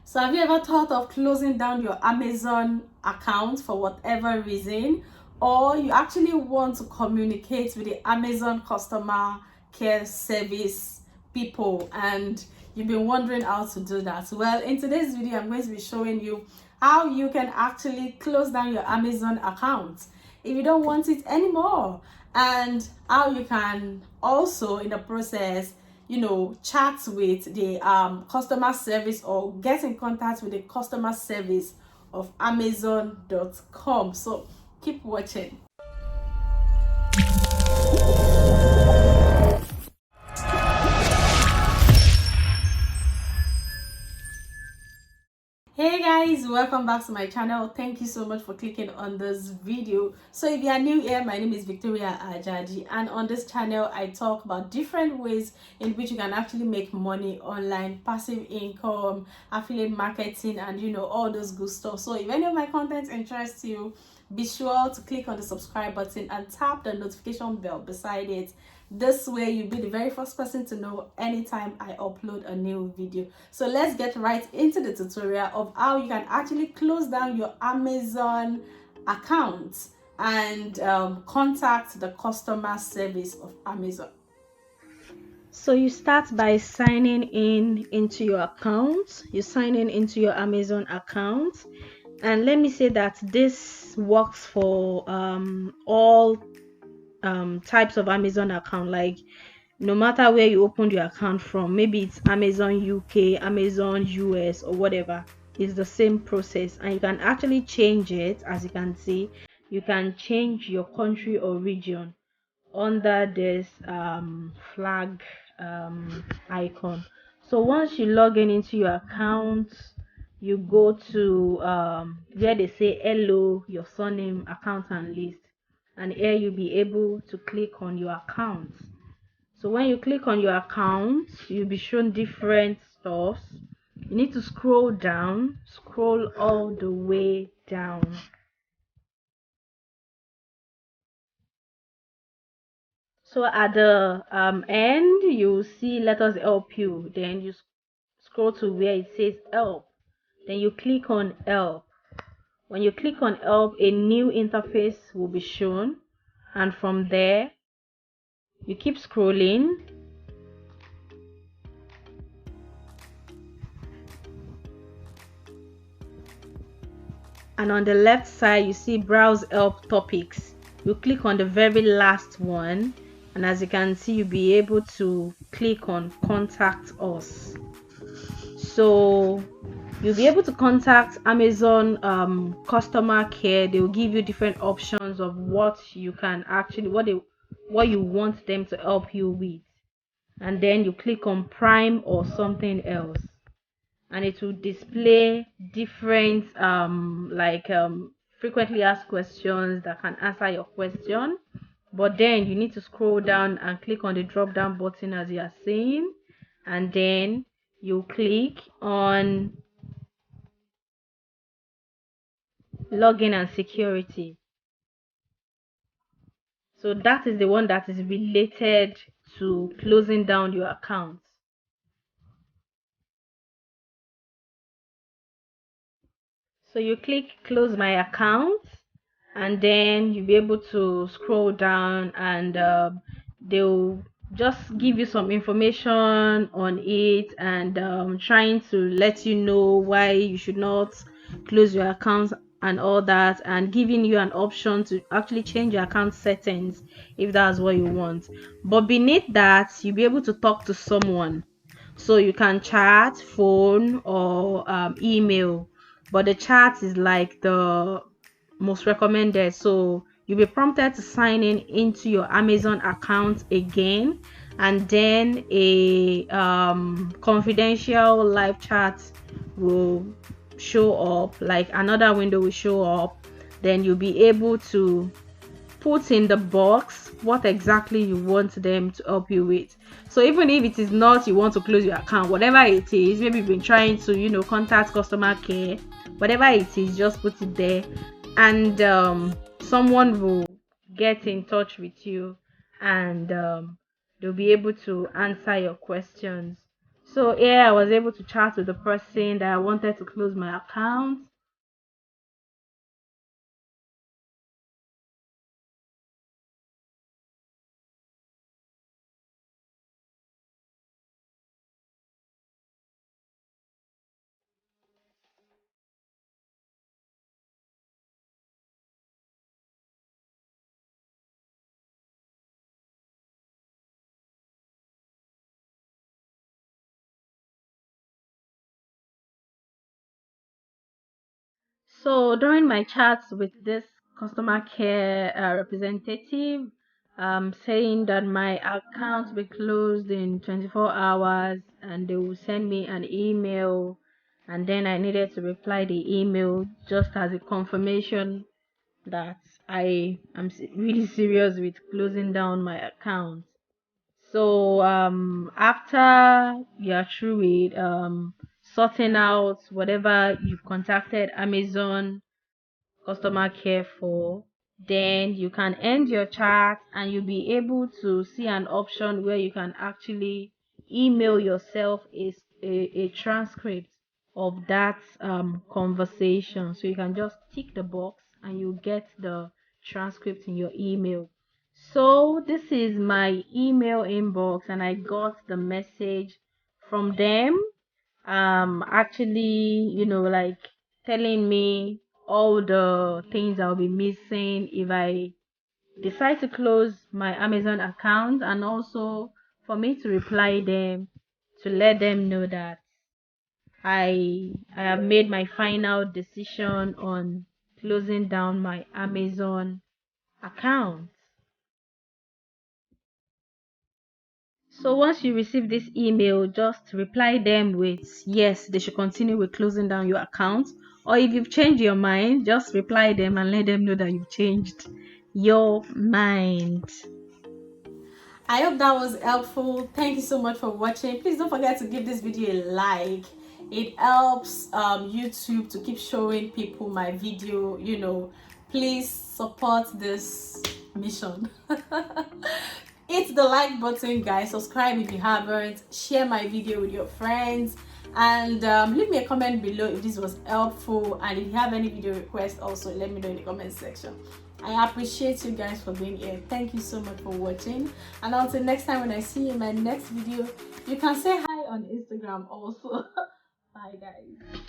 So have you ever thought of closing down your Amazon account for whatever reason, or you actually want to communicate with the Amazon customer care service people and you've been wondering how to do that? Well, in today's video, I'm going to be showing you how you can actually close down your Amazon account if you don't want it anymore, and how you can also in the process chat with the customer service or get in contact with the customer service of amazon.com. So keep watching. Hey guys, welcome back to my channel. Thank you so much for clicking on this video. So if you are new here, my name is Victoria Ajadi, and on this channel I talk about different ways in which you can actually make money online, passive income, affiliate marketing, and all those good stuff. So if any of my content interests you, be sure to click on the subscribe button and tap the notification bell beside it. This way you'll be the very first person to know anytime I upload a new video. So let's get right into the tutorial of how you can actually close down your Amazon account and contact the customer service of Amazon. So you start by signing in into your account. You sign in into your Amazon account, and let me say that this works for all types of Amazon account. Like, no matter where you opened your account from, maybe it's Amazon UK, Amazon US, or whatever, it's the same process, and you can actually change it. As you can see, you can change your country or region under this flag icon. So once you log in into your account, you go to where they say hello, your surname, account and list, and here you'll be able to click on your account. So when you click on your account, you'll be shown different stuff. You need to scroll all the way down. So at the end, you see let us help you. Then you scroll to where it says help. Then you click on help. When you click on help, a new interface will be shown. And from there, you keep scrolling. And on the left side, you see browse help topics. You click on the very last one. And as you can see, you'll be able to click on contact us. So you'll be able to contact Amazon customer care. They will give you different options of what you can actually what you want them to help you with, and then you click on Prime or something else, and it will display different frequently asked questions that can answer your question. But then you need to scroll down and click on the drop down button as you are saying, and then you click on login and security. So that is the one that is related to closing down your account. So you click close my account, and then you'll be able to scroll down, and they'll just give you some information on it, and trying to let you know why you should not close your account and all that, and giving you an option to actually change your account settings if that's what you want. But beneath that, you'll be able to talk to someone. So you can chat, phone, or email, but the chat is like the most recommended. So you'll be prompted to sign in into your Amazon account again, and then a confidential live chat will show up, like another window will show up. Then you'll be able to put in the box what exactly you want them to help you with. So even if it is not you want to close your account, whatever it is, maybe you've been trying to contact customer care, whatever it is, just put it there, and someone will get in touch with you, and they'll be able to answer your questions. So here I was able to chat with the person that I wanted to close my account. So during my chats with this customer care representative, saying that my account will be closed in 24 hours and they will send me an email, and then I needed to reply the email just as a confirmation that I am really serious with closing down my account. So after you're through with sorting out whatever you've contacted Amazon customer care for, then you can end your chat and you'll be able to see an option where you can actually email yourself a transcript of that conversation. So you can just tick the box and you get the transcript in your email. So this is my email inbox and I got the message from them, actually, like telling me all the things I'll be missing if I decide to close my Amazon account, and also for me to reply them to let them know that I have made my final decision on closing down my Amazon account. So once you receive this email, just reply them with yes, they should continue with closing down your account. Or if you've changed your mind, just reply them and let them know that you've changed your mind. I hope that was helpful. Thank you so much for watching. Please don't forget to give this video a like. It helps YouTube to keep showing people my video. Please support this mission. Hit the like button, guys. Subscribe if you haven't. Share my video with your friends, and leave me a comment below if this was helpful, and if you have any video requests, also let me know in the comment section. I appreciate you guys for being here. Thank you so much for watching, and until next time, when I see you in my next video, you can say hi on Instagram also. Bye guys.